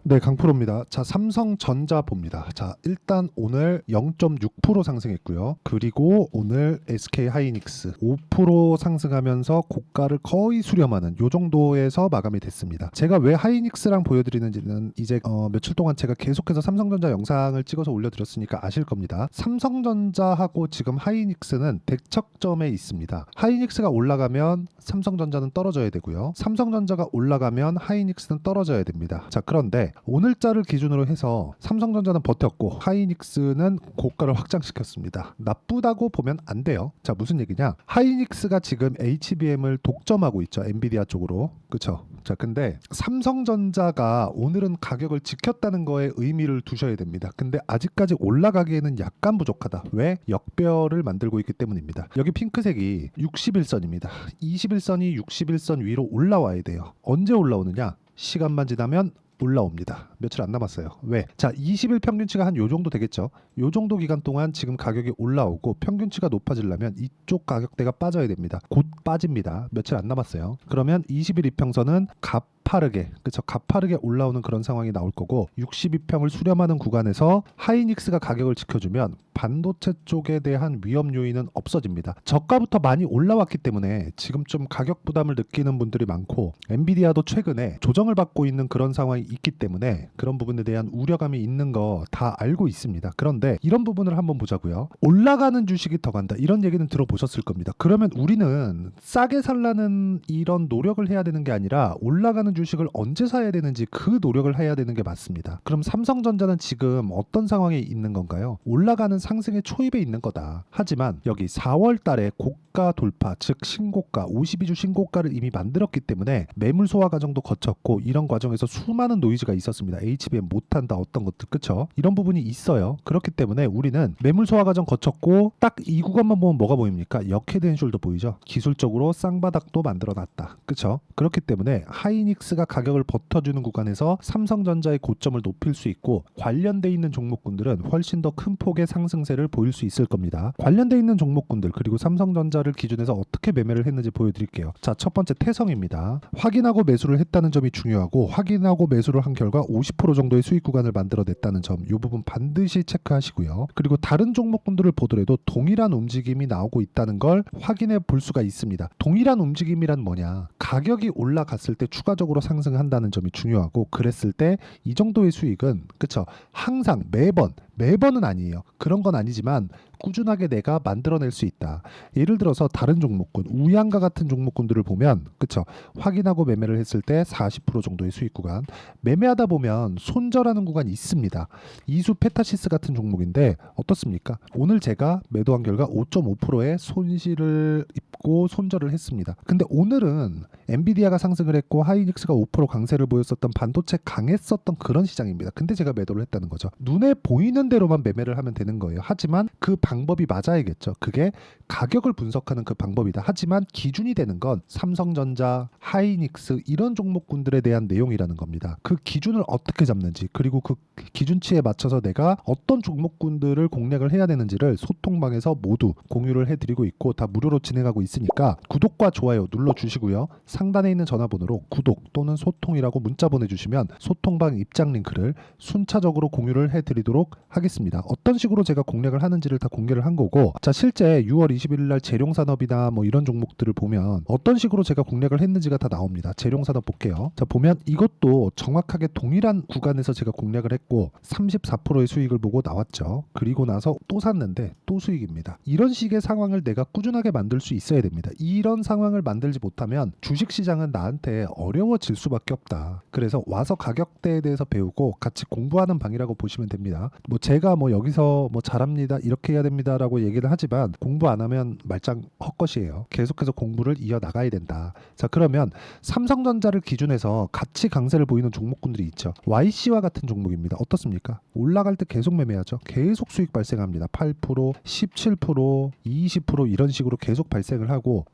네, 강프로입니다. 자, 삼성전자 봅니다. 자, 일단 오늘 0.6% 상승했고요. 그리고 오늘 SK하이닉스 5% 상승하면서 고가를 거의 수렴하는 요 정도에서 마감이 됐습니다. 제가 왜 하이닉스랑 보여드리는지는 이제 며칠 동안 제가 계속해서 삼성전자 영상을 찍어서 올려드렸으니까 아실 겁니다. 삼성전자하고 지금 하이닉스는 대척점에 있습니다. 하이닉스가 올라가면 삼성전자는 떨어져야 되고요. 삼성전자가 올라가면 하이닉스는 떨어져야 됩니다. 자, 그런데 오늘자를 기준으로 해서 삼성전자는 버텼고 하이닉스는 고가를 확장시켰습니다. 나쁘다고 보면 안 돼요. 자, 무슨 얘기냐? 하이닉스가 지금 HBM을 독점하고 있죠. 엔비디아 쪽으로. 그쵸? 자, 근데 삼성전자가 오늘은 가격을 지켰다는 거에 의미를 두셔야 됩니다. 근데 아직까지 올라가기에는 약간 부족하다. 왜? 역별을 만들고 있기 때문입니다. 여기 핑크색이 61선입니다. 21선이 61선 위로 올라와야 돼요. 언제 올라오느냐? 시간만 지나면 올라옵니다. 며칠 안 남았어요. 왜? 자, 20일 평균치가 한 요 정도 되겠죠. 요 정도 기간 동안 지금 가격이 올라오고 평균치가 높아지려면 이쪽 가격대가 빠져야 됩니다. 곧 빠집니다. 며칠 안 남았어요. 그러면 20일 이평선은 가파르게, 그쵸, 가파르게 올라오는 그런 상황이 나올 거고 62평을 수렴하는 구간에서 하이닉스가 가격을 지켜주면 반도체 쪽에 대한 위험 요인은 없어집니다. 저가부터 많이 올라왔기 때문에 지금 좀 가격 부담을 느끼는 분들이 많고 엔비디아도 최근에 조정을 받고 있는 그런 상황이 있기 때문에 그런 부분에 대한 우려감이 있는 거 다 알고 있습니다. 그런데 이런 부분을 한번 보자고요. 올라가는 주식이 더 간다. 이런 얘기는 들어보셨을 겁니다. 그러면 우리는 싸게 살라는 이런 노력을 해야 되는 게 아니라 올라가는 주식을 언제 사야 되는지 그 노력을 해야 되는 게 맞습니다. 그럼 삼성전자는 지금 어떤 상황에 있는 건가요? 올라가는 상승의 초입에 있는 거다. 하지만 여기 4월 달에 고가 돌파, 즉 신고가, 52주 신고가를 이미 만들었기 때문에 매물 소화 과정도 거쳤고 이런 과정에서 수많은 노이즈가 있었습니다. HBM 못한다 어떤 것들, 그쵸? 이런 부분이 있어요. 그렇기 때문에 우리는 매물 소화 과정 거쳤고 딱 이 구간만 보면 뭐가 보입니까? 역헤드앤숄더 보이죠? 기술적으로 쌍바닥도 만들어놨다. 그쵸? 그렇기 때문에 하이닉스가 가격을 버텨주는 구간에서 삼성전자의 고점을 높일 수 있고 관련돼 있는 종목군들은 훨씬 더 큰 폭의 상승세를 보일 수 있을 겁니다. 관련돼 있는 종목군들 그리고 삼성전자를 기준해서 어떻게 매매를 했는지 보여드릴게요. 자, 첫 번째 태성입니다. 확인하고 매수를 했다는 점이 중요하고 확인하고 매수를 한 결과 50% 정도의 수익 구간을 만들어냈다는 점, 이 부분 반드시 체크하시고요. 그리고 다른 종목군들을 보더라도 동일한 움직임이 나오고 있다는 걸 확인해 볼 수가 있습니다. 동일한 움직임이란 뭐냐? 가격이 올라갔을 때 추가적으로 상승한다는 점이 중요하고 그랬을 때 이 정도의 수익은, 그쵸, 항상 매번은 아니에요. 그런 건 아니지만 꾸준하게 내가 만들어낼 수 있다. 예를 들어서 다른 종목군, 우양과 같은 종목군들을 보면, 그쵸, 확인하고 매매를 했을 때 40% 정도의 수익 구간, 매매하다 보면 손절하는 구간이 있습니다. 이수 페타시스 같은 종목인데 어떻습니까? 오늘 제가 매도한 결과 5.5%의 손실을 입고 손절을 했습니다. 근데 오늘은 엔비디아가 상승을 했고 하이닉스가 5% 강세를 보였었던 반도체 강했었던 그런 시장입니다. 근데 제가 매도를 했다는 거죠. 눈에 보이는 대로만 매매를 하면 되는 거예요. 하지만 그 방법이 맞아야겠죠. 그게 가격을 분석하는 그 방법이다. 하지만 기준이 되는 건 삼성전자, 하이닉스 이런 종목군들에 대한 내용이라는 겁니다. 그 기준을 어떻게 잡는지, 그리고 그 기준치에 맞춰서 내가 어떤 종목군들을 공략을 해야 되는지를 소통방에서 모두 공유를 해드리고 있고 다 무료로 진행하고 있으니까 구독과 좋아요 눌러주시고요. 상단에 있는 전화번호로 구독 또는 소통이라고 문자 보내주시면 소통방 입장 링크를 순차적으로 공유를 해드리도록 하겠습니다. 어떤 식으로 제가 공략을 하는지를 다 공개를 한 거고, 자, 실제 6월 21일 날 재룡산업이나 뭐 이런 종목들을 보면 어떤 식으로 제가 공략을 했는지가 다 나옵니다. 재룡산업 볼게요. 자, 보면 이것도 정확하게 동일한 구간에서 제가 공략을 했고 34%의 수익을 보고 나왔죠. 그리고 나서 또 샀는데 또 수익입니다. 이런 식의 상황을 내가 꾸준하게 만들 수 있어야 됩니다. 이런 상황을 만들지 못하면 주식시장은 나한테 어려워질 수밖에 없다. 그래서 와서 가격대에 대해서 배우고 같이 공부하는 방이라고 보시면 됩니다. 뭐 제가 뭐 여기서 뭐 잘합니다, 이렇게 해야 됩니다라고 얘기를 하지만 공부 안 하면 말짱 헛것이에요. 계속해서 공부를 이어나가야 된다. 자, 그러면 삼성전자를 기준해서 같이 강세를 보이는 종목군들이 있죠. YC와 같은 종목입니다. 어떻습니까? 올라갈 때 계속 매매하죠. 계속 수익 발생합니다. 8%, 17%, 20% 이런 식으로 계속 발생을 하고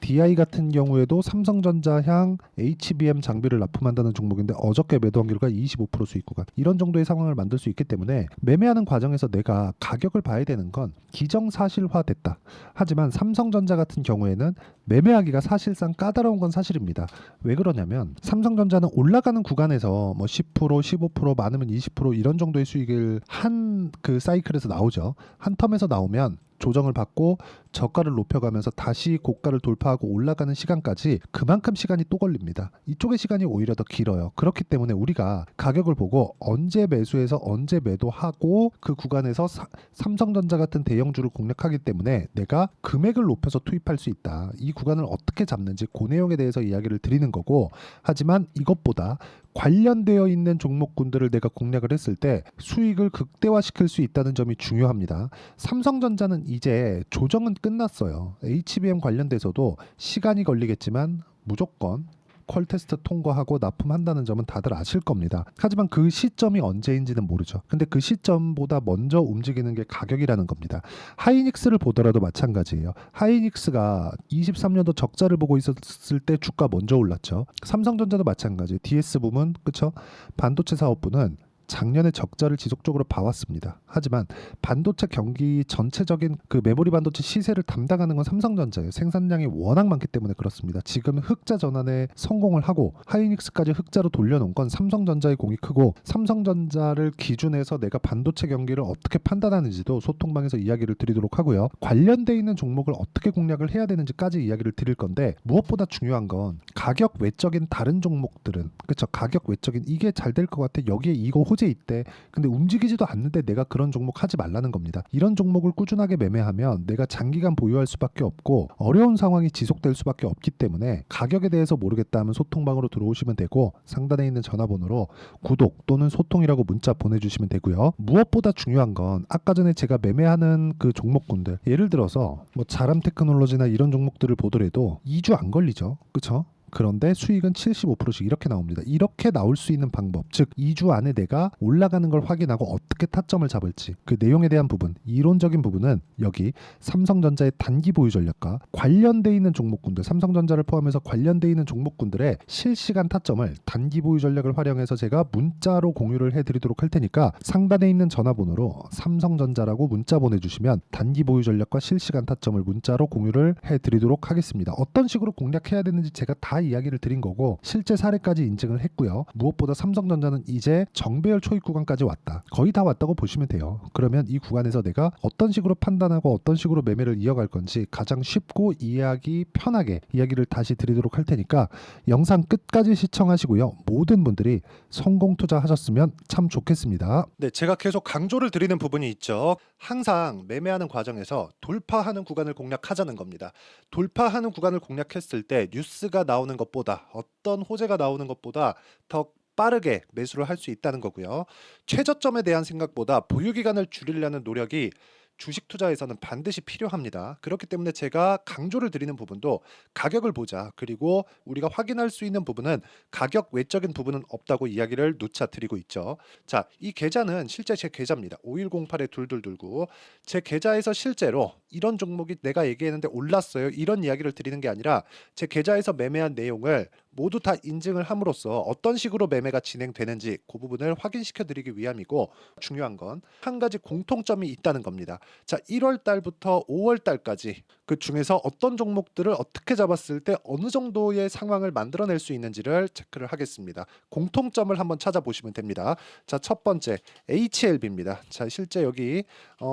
DI 같은 경우에도 삼성전자향 HBM 장비를 납품한다는 종목인데 어저께 매도 환율가 25% 수익 구간, 이런 정도의 상황을 만들 수 있기 때문에 매매하는 과정에서 내가 가격을 봐야 되는 건 기정사실화됐다. 하지만 삼성전자 같은 경우에는 매매하기가 사실상 까다로운 건 사실입니다. 왜 그러냐면 삼성전자는 올라가는 구간에서 뭐 10%, 15%, 많으면 20% 이런 정도의 수익을 한 그 사이클에서 나오죠. 한 텀에서 나오면 조정을 받고 저가를 높여가면서 다시 고가를 돌파하고 올라가는 시간까지 그만큼 시간이 또 걸립니다. 이쪽의 시간이 오히려 더 길어요. 그렇기 때문에 우리가 가격을 보고 언제 매수해서 언제 매도하고 그 구간에서 삼성전자 같은 대형주를 공략하기 때문에 내가 금액을 높여서 투입할 수 있다. 이 구간을 어떻게 잡는지 그 내용에 대해서 이야기를 드리는 거고, 하지만 이것보다 관련되어 있는 종목군들을 내가 공략을 했을 때 수익을 극대화시킬 수 있다는 점이 중요합니다. 삼성전자는 이제 조정은 끝났어요. HBM 관련돼서도 시간이 걸리겠지만 무조건 퀄 테스트 통과하고 납품한다는 점은 다들 아실 겁니다. 하지만 그 시점이 언제인지는 모르죠. 근데 그 시점보다 먼저 움직이는 게 가격이라는 겁니다. 하이닉스를 보더라도 마찬가지예요. 하이닉스가 23년도 적자를 보고 있었을 때 주가 먼저 올랐죠. 삼성전자도 마찬가지. DS 부문, 그쵸? 반도체 사업부는 작년에 적자를 지속적으로 봐왔습니다. 하지만 반도체 경기 전체적인 그 메모리 반도체 시세를 담당하는 건 삼성전자예요. 생산량이 워낙 많기 때문에 그렇습니다. 지금 흑자 전환에 성공을 하고 하이닉스까지 흑자로 돌려놓은 건 삼성전자의 공이 크고, 삼성전자를 기준해서 내가 반도체 경기를 어떻게 판단하는지도 소통방에서 이야기를 드리도록 하고요. 관련돼 있는 종목을 어떻게 공략을 해야 되는지까지 이야기를 드릴 건데, 무엇보다 중요한 건 가격 외적인 다른 종목들은, 그렇죠? 가격 외적인 이게 잘 될 것 같아, 여기에 이거 호재 있대, 근데 움직이지도 않는데 내가 그런 종목 하지 말라는 겁니다. 이런 종목을 꾸준하게 매매하면 내가 장기간 보유할 수밖에 없고 어려운 상황이 지속될 수밖에 없기 때문에 가격에 대해서 모르겠다 하면 소통방으로 들어오시면 되고, 상단에 있는 전화번호로 구독 또는 소통이라고 문자 보내주시면 되고요. 무엇보다 중요한 건 아까 전에 제가 매매하는 그 종목군들, 예를 들어서 뭐 자람 테크놀로지나 이런 종목들을 보더라도 2주 안 걸리죠. 그렇죠? 그런데 수익은 75%씩 이렇게 나옵니다. 이렇게 나올 수 있는 방법, 즉 2주 안에 내가 올라가는 걸 확인하고 어떻게 타점을 잡을지, 그 내용에 대한 부분, 이론적인 부분은 여기 삼성전자의 단기 보유 전략과 관련돼 있는 종목군들, 삼성전자를 포함해서 관련돼 있는 종목군들의 실시간 타점을 단기 보유 전략을 활용해서 제가 문자로 공유를 해드리도록 할 테니까 상단에 있는 전화번호로 삼성전자라고 문자 보내주시면 단기 보유 전략과 실시간 타점을 문자로 공유를 해드리도록 하겠습니다. 어떤 식으로 공략해야 되는지 제가 다 이야기를 드린 거고 실제 사례까지 인증을 했고요. 무엇보다 삼성전자는 이제 정배열 초입 구간까지 왔다. 거의 다 왔다고 보시면 돼요. 그러면 이 구간에서 내가 어떤 식으로 판단하고 어떤 식으로 매매를 이어갈 건지 가장 쉽고 이해하기 편하게 이야기를 다시 드리도록 할 테니까 영상 끝까지 시청하시고요. 모든 분들이 성공 투자하셨으면 참 좋겠습니다. 네, 제가 계속 강조를 드리는 부분이 있죠. 항상 매매하는 과정에서 돌파하는 구간을 공략하자는 겁니다. 돌파하는 구간을 공략했을 때 뉴스가 나오는 것보다, 어떤 호재가 나오는 것보다 더 빠르게 매수를 할 수 있다는 거고요. 최저점에 대한 생각보다 보유 기간을 줄이려는 노력이 주식 투자에서는 반드시 필요합니다. 그렇기 때문에 제가 강조를 드리는 부분도 가격을 보자, 그리고 우리가 확인할 수 있는 부분은 가격 외적인 부분은 없다고 이야기를 누차 드리고 있죠. 자, 이 계좌는 실제 제 계좌입니다. 5108에 2229. 제 계좌에서 실제로 이런 종목이 내가 얘기했는데 올랐어요, 이런 이야기를 드리는 게 아니라 제 계좌에서 매매한 내용을 모두 다 인증을 함으로써 어떤 식으로 매매가 진행되는지 그 부분을 확인시켜 드리기 위함이고, 중요한 건 한 가지 공통점이 있다는 겁니다. 자, 1월 달부터 5월 달까지 그 중에서 어떤 종목들을 어떻게 잡았을 때 어느 정도의 상황을 만들어낼 수 있는지를 체크를 하겠습니다. 공통점을 한번 찾아보시면 됩니다. 자, 첫 번째 HLB입니다. 자, 실제 여기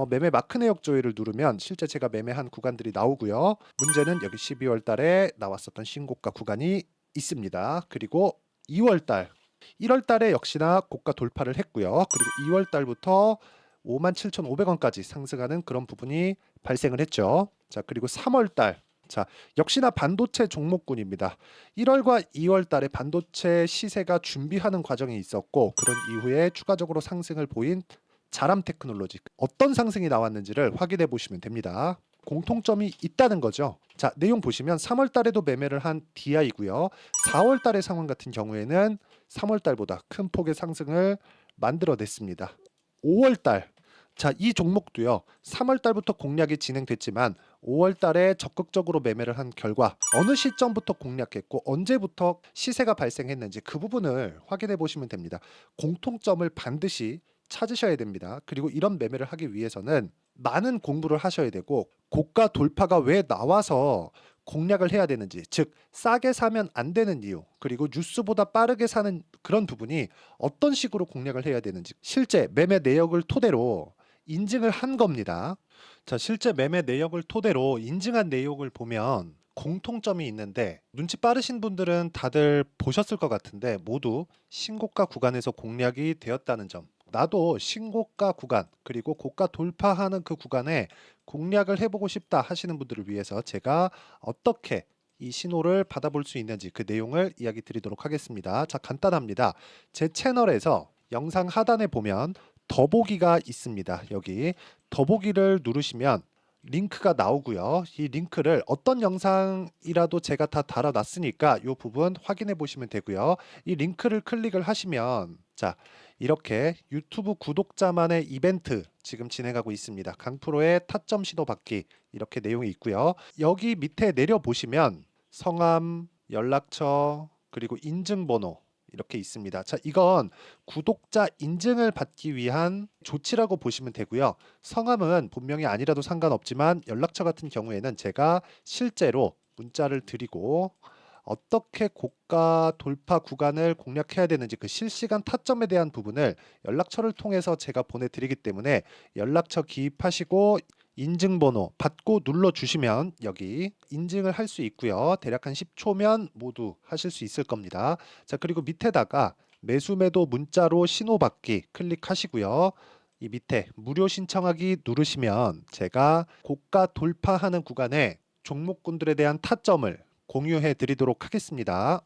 매매 마크 내역 조회를 누르면 실제 제가 매매한 구간들이 나오고요. 문제는 여기 12월 달에 나왔었던 신고가 구간이 있습니다. 그리고 2월 달, 1월 달에 역시나 고가 돌파를 했고요. 그리고 2월 달부터 57,500원까지 상승하는 그런 부분이 발생을 했죠. 자, 그리고 3월 달, 자, 역시나 반도체 종목군입니다. 1월과 2월 달에 반도체 시세가 준비하는 과정이 있었고, 그런 이후에 추가적으로 상승을 보인 자람 테크놀로지, 어떤 상승이 나왔는지를 확인해 보시면 됩니다. 공통점이 있다는 거죠. 자, 내용 보시면 3월 달에도 매매를 한 DI고요. 4월 달의 상황 같은 경우에는 3월 달보다 큰 폭의 상승을 만들어냈습니다. 5월 달, 자, 이 종목도요. 3월 달부터 공략이 진행됐지만 5월 달에 적극적으로 매매를 한 결과 어느 시점부터 공략했고 언제부터 시세가 발생했는지 그 부분을 확인해 보시면 됩니다. 공통점을 반드시 찾으셔야 됩니다. 그리고 이런 매매를 하기 위해서는 많은 공부를 하셔야 되고 고가 돌파가 왜 나와서 공략을 해야 되는지, 즉 싸게 사면 안 되는 이유, 그리고 뉴스보다 빠르게 사는 그런 부분이 어떤 식으로 공략을 해야 되는지 실제 매매 내역을 토대로 인증을 한 겁니다. 자, 실제 매매 내역을 토대로 인증한 내용을 보면 공통점이 있는데 눈치 빠르신 분들은 다들 보셨을 것 같은데 모두 신고가 구간에서 공략이 되었다는 점. 나도 신고가 구간 그리고 고가 돌파하는 그 구간에 공략을 해보고 싶다 하시는 분들을 위해서 제가 어떻게 이 신호를 받아볼 수 있는지 그 내용을 이야기 드리도록 하겠습니다. 자, 간단합니다. 제 채널에서 영상 하단에 보면 더보기가 있습니다. 여기 더보기를 누르시면 링크가 나오고요. 이 링크를 어떤 영상이라도 제가 다 달아놨으니까 이 부분 확인해 보시면 되고요. 이 링크를 클릭을 하시면 자, 이렇게 유튜브 구독자만의 이벤트 지금 진행하고 있습니다. 강프로의 타점 신호 받기 이렇게 내용이 있고요. 여기 밑에 내려 보시면 성함, 연락처, 그리고 인증번호 이렇게 있습니다. 자, 이건 구독자 인증을 받기 위한 조치라고 보시면 되고요. 성함은 본명이 아니라도 상관없지만 연락처 같은 경우에는 제가 실제로 문자를 드리고 어떻게 고가 돌파 구간을 공략해야 되는지 그 실시간 타점에 대한 부분을 연락처를 통해서 제가 보내드리기 때문에 연락처 기입하시고 인증번호 받고 눌러주시면 여기 인증을 할 수 있고요. 대략 한 10초면 모두 하실 수 있을 겁니다. 자, 그리고 밑에다가 매수 매도 문자로 신호받기 클릭하시고요. 이 밑에 무료 신청하기 누르시면 제가 고가 돌파하는 구간에 종목군들에 대한 타점을 공유해 드리도록 하겠습니다.